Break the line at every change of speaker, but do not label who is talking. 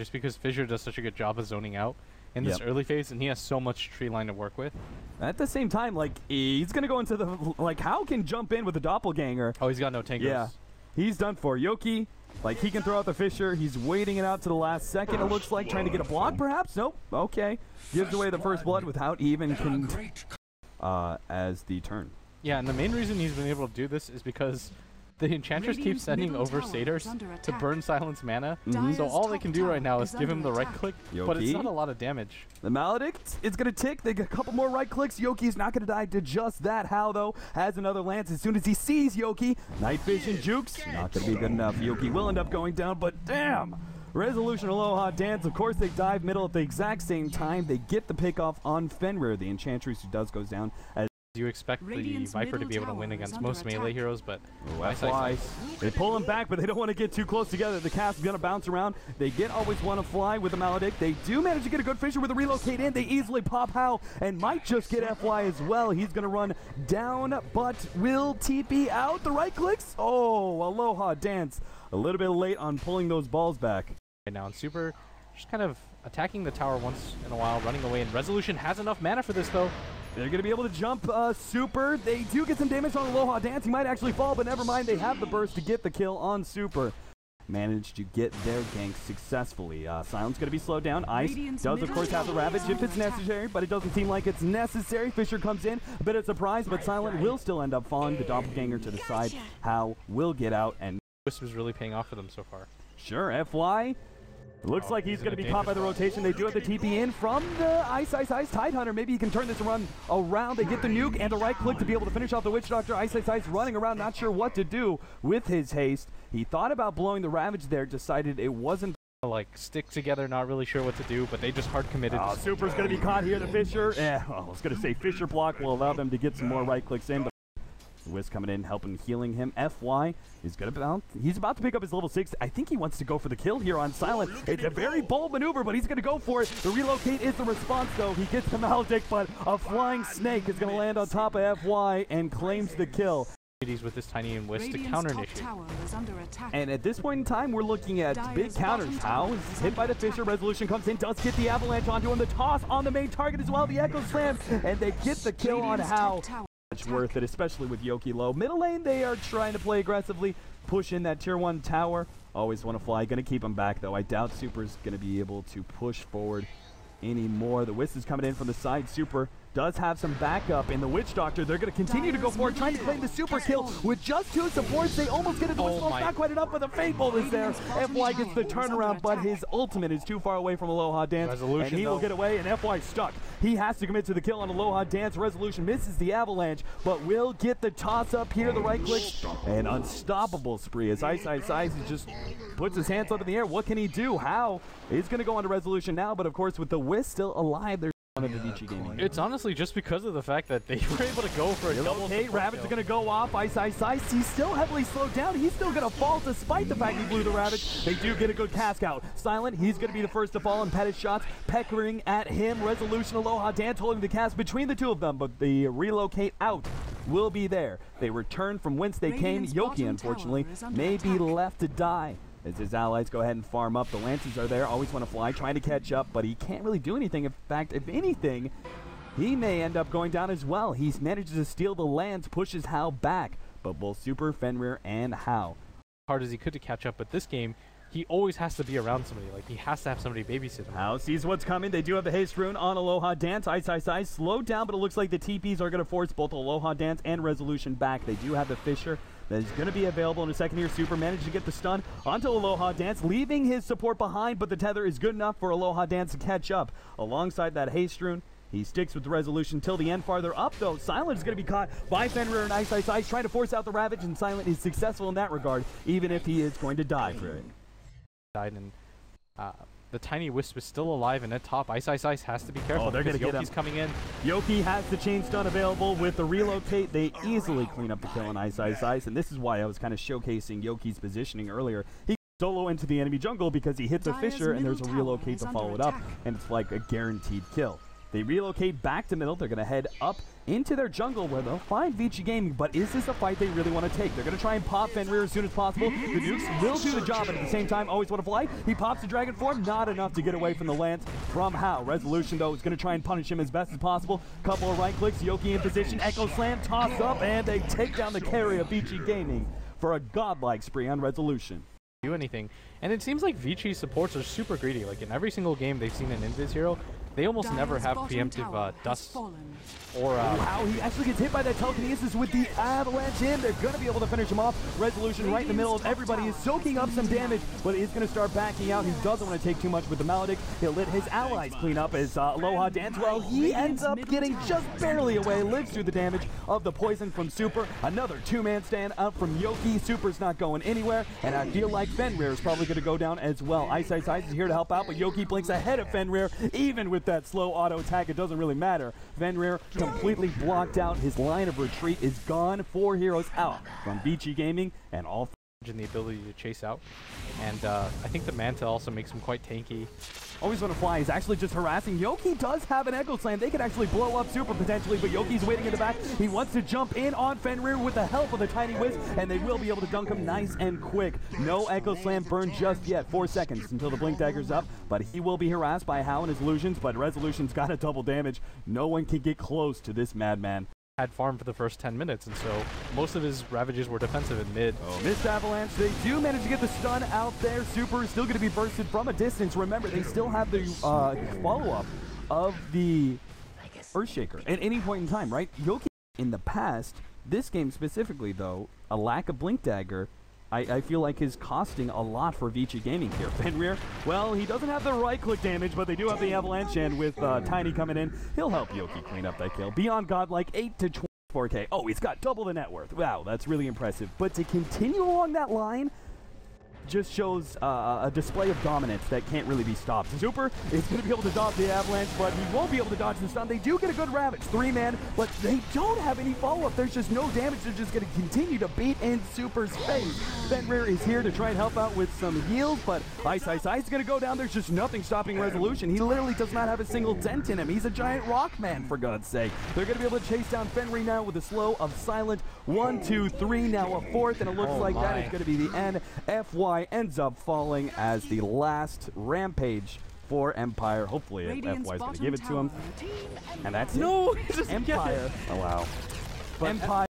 just because Fissure does such a good job of zoning out in this early phase, and he has so much tree line to work with.
At the same time, like, he's going to go into the, like, How can jump in with a doppelganger.
Oh, he's got no tankers.
Yeah, he's done for. Yoki, like, he can throw out the Fissure. He's waiting it out to the last second, it looks like, trying to get a block, perhaps? Nope. Okay. Gives away the first blood without even as the turn.
Yeah, and the main reason he's been able to do this is because the Enchantress keeps sending over Satyrs to burn Silence mana, so all they can do right now is give him the right click, but it's not a lot of damage.
The Maledict is going to tick. They get a couple more right clicks. Yoki's not going to die to just that. How, though, has another lance as soon as he sees Yoki. Night Vision jukes. Not going to be good enough. Yoki will end up going down, but damn! Resolution Aloha Dance. Of course, they dive middle at the exact same time. They get the pick off on Fenrir. The Enchantress, who goes down as
you expect the Viper to be able to win against most melee heroes, but
fly. They pull him back, but they don't want to get too close together. The cast is going to bounce around. They get always want to fly with the Maledict. They do manage to get a good Fissure with a relocate in. They easily pop How and might just get FY as well. He's going to run down, but will TP out. The right clicks. Oh, Aloha Dance. A little bit late on pulling those balls back.
Right now, and Super just kind of attacking the tower once in a while, running away, and Resolution has enough mana for this, though.
They're going to be able to jump Super. They do get some damage on Aloha Dance. He might actually fall, but never mind. They have the burst to get the kill on Super. Managed to get their gank successfully. Silence going to be slowed down. Ice does, of course, have the Ravage if it's necessary, but it doesn't seem like it's necessary. Fissure comes in. A bit of surprise, but Silent will still end up falling. The Doppelganger to the side. How will get out, and
Wisp is really paying off for them so far.
Sure, FY. Looks like he's going to be caught by the rotation. They do have the TP in from the Ice Tidehunter. Maybe he can turn this run around. They get the nuke and the right click to be able to finish off the Witch Doctor. Ice running around, not sure what to do with his haste. He thought about blowing the Ravage there, decided it wasn't
like stick together, not really sure what to do, but they just hard committed.
Super's going to be caught here. The Fissure, I was going to say Fissure block will allow them to get some more right clicks in, but Wisp coming in, helping, healing him. FY is going to bounce. He's about to pick up his level 6. I think he wants to go for the kill here on Silent. It's a very bold maneuver, but he's going to go for it. The relocate is the response, though. He gets the Maledict, but a flying snake is going to land on top of FY and claims the kill.
With this tiny and Wisp to counter initiate.
And at this point in time, we're looking at big counters. How is hit by the Fissure. Resolution comes in, does get the avalanche onto him. The toss on the main target as well. The Echo Slam, and they get the kill on How. Much worth it, especially with Yoki low. Middle lane, they are trying to play aggressively, push in that tier 1 tower. Always want to fly. Going to keep him back, though. I doubt Super's going to be able to push forward anymore. The Wisp is coming in from the side. Super does have some backup, and the Witch Doctor, they're going to continue to go for it, trying to claim the Super kill with just 2 supports. They almost get it. The Wisp not quite enough, but the Fate Bolt is there. FY gets the turnaround, but his ultimate is too far away from Aloha Dance, and he will get away, and FY stuck. He has to commit to the kill on Aloha Dance. Resolution misses the avalanche, but will get the toss up here. The right click, and unstoppable spree as Ice just puts his hands up in the air. What can he do? How is going to go on to Resolution now, but of course with the Wisp still alive, there's one of the Vici gaming.
It's honestly just because of the fact that they were able to go for a double.
Okay, Ravage is going to go off. Ice. He's still heavily slowed down. He's still going to fall despite the fact he blew the Ravage. They do get a good cast out. Silent, he's going to be the first to fall, and Pettis shots peckering at him. Resolution Aloha Dance holding the cast between the two of them, but the relocate out will be there. They return from whence they came. Yoki, unfortunately, may be left to die as his allies go ahead and farm up. The Lances are there, always want to fly, trying to catch up, but he can't really do anything. In fact, if anything, he may end up going down as well. He manages to steal the Lance, pushes How back, but both Super, Fenrir, and How.
Hard as he could to catch up, but this game, he always has to be around somebody. Like, he has to have somebody babysit him.
How sees what's coming. They do have the haste rune on Aloha Dance. Ice. Slowed down, but it looks like the TPs are going to force both Aloha Dance and Resolution back. They do have the Fissure that is going to be available in a second here. Super managed to get the stun onto Aloha Dance, leaving his support behind, but the tether is good enough for Aloha Dance to catch up. Alongside that haste rune, he sticks with the Resolution till the end. Farther up, though, Silent is going to be caught by Fenrir and Ice, trying to force out the Ravage, and Silent is successful in that regard, even if he is going to die for it.
Died, and the tiny Wisp is still alive, and at top, Ice has to be careful.
Oh, they're going to get him.
Yoki's coming in.
Yoki has the chain stun available with the relocate. They easily clean up the kill on Ice, and this is why I was kind of showcasing Yoki's positioning earlier. He solo into the enemy jungle because he hits a Fissure, and there's a relocate to follow it up, and it's like a guaranteed kill. They relocate back to middle. They're going to head up into their jungle where they'll find Vici Gaming, but is this a fight they really want to take? They're going to try and pop Fenrir as soon as possible. The Dukes will do the job, but at the same time, always want to fly. He pops the dragon form, not enough to get away from the lance from Hao. Resolution, though, is going to try and punish him as best as possible. Couple of right clicks, Yoki in position, Echo Slam, toss up, and they take down the carry of Vici Gaming for a godlike spree on Resolution.
Do anything, and it seems like Vici supports are super greedy. Like in every single game they've seen an Invis hero, they almost never have preemptive dust or
wow, he actually gets hit by that telekinesis with the avalanche in. They're going to be able to finish him off. Resolution right in the middle of everybody is soaking up some damage, but is going to start backing out. He doesn't want to take too much with the Maledict. He'll let his allies clean up as Aloha dance. Well, he ends up getting just barely away, lives through the damage of the poison from Super. Another two-man stand up from Yoki. Super's not going anywhere, and I feel like Fenrir is probably going to go down as well. Ice is here to help out, but Yoki blinks ahead of Fenrir. Even with that slow auto attack, it doesn't really matter. Fenrir completely blocked out. His line of retreat is gone. 4 heroes out from Vici Gaming, and all
in the ability to chase out. And I think the Manta also makes him quite tanky.
Always want to fly. He's actually just harassing. Yoki does have an Echo Slam. They could actually blow up Super potentially, but Yoki's waiting in the back. He wants to jump in on Fenrir with the help of the Tiny Whiz, and they will be able to dunk him nice and quick. No Echo Slam burn just yet. 4 seconds until the Blink Dagger's up, but he will be harassed by Hao and his illusions, but Resolution's got a double damage. No one can get close to this madman.
Had farm for the first 10 minutes, and so most of his ravages were defensive in mid.
Oh, missed avalanche. They do manage to get the stun out there. Super is still going to be bursted from a distance. Remember, they still have the follow-up of the Earthshaker at any point in time, right? Yoki in the past, this game specifically, though, a lack of Blink Dagger, I feel like is costing a lot for Vici Gaming here. Fenrir, well, he doesn't have the right-click damage, but they do have the avalanche, and with Tiny coming in, he'll help Yoki clean up that kill. Beyond Godlike, 8 to 24K. Oh, he's got double the net worth. Wow, that's really impressive. But to continue along that line just shows a display of dominance that can't really be stopped. Super is going to be able to dodge the avalanche, but he won't be able to dodge the stun. They do get a good ravage, 3-man, but they don't have any follow-up. There's just no damage. They're just going to continue to beat in Super's face. Fenrir is here to try and help out with some heals, but Ice is going to go down. There's just nothing stopping Resolution. He literally does not have a single dent in him. He's a giant rock man, for God's sake. They're going to be able to chase down Fenrir now with a slow of Silent. 1, 2, 3, now a 4th, and it looks like that is going to be the end. FY ends up falling as the last rampage for Empire. Hopefully FY is going to give it to him. And that's
no,
it. Empire. Oh, wow. But Empire.